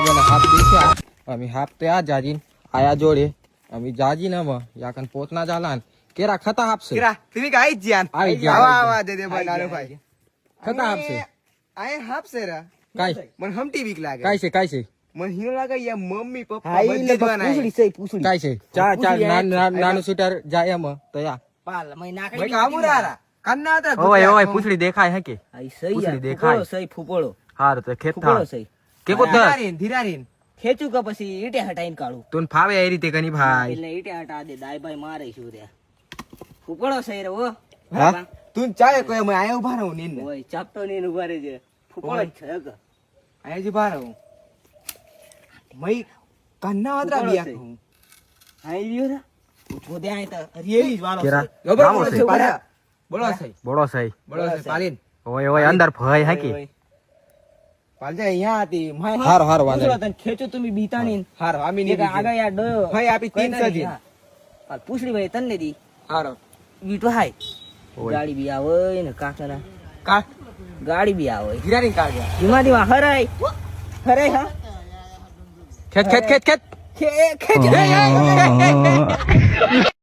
भाई बना हाफ देखा अमी हाफ ते आ जाजीन आया जोड़े अमी जाजी ना म याकन पोतना जालान केरा खता हाफ से किरा तुम्ही काय जियान आई जियान. आवा आवा दे भाई नानो भाई खता हाफ से आए हाफ से रा काय मन हम टीवी लागे काय से मन हिरो लागे या मम्मी पप्पा હા ઈ બધે લગભગ જોવાના પૂછડી છે પૂછડી काय से चार चार नानो शूटर जाया म तया પાલ મય નાખડી ભાઈ કામુરારા કન્ના હતા ओए ओए पूछड़ी देखाय है के આ ઈ સહી પૂછડી યાર દેખાય. ફૂપળો સહી ફૂપળો हार तो खेत था ફૂપળો સહી के को दर ધીરારીન ખેંચું કે પછી ઈટે હટાઈને કાઢું तुन फावे ए रीते कनी भाई એટલે ઈટે હટા દે દાઈ ભાઈ મારે શું રે ફૂપળો સહી રે ઓ હા? તું ચાલે કોઈ મે આયા ઉભા રહું નીન ઓય ચાપતો ને ઉભા રે છે ફૂપળો જ છે કે આયા જ ઉભા રહું મય કન્ના વાતરા બિયા કહું આઈ લ્યો ને પૂછો દે આઈ તો રિયલી જ વાળો કેરા? છે નામો છે. બોલો સહી बड़ो सही બોલો સહી પાલીન ओए ओए अंदर भय है की પાલજા અહીંયા હતી हार हार वाले પૂછડો તને ખેંચો તમે બીતા નહીં હાર આમી એક આગળ યાર ડયો ભાઈ આપી 300 જી પૂછડી ભાઈ તને દી હારો બીટો હાય ઓય. ગાડી બી આવે ને કાકના કાટ ગાડી બી આવે ધીરારીન કાઢ ધીમા ધીમા હરાય હરાય હા खेत खेत खेत खेत ખેંચ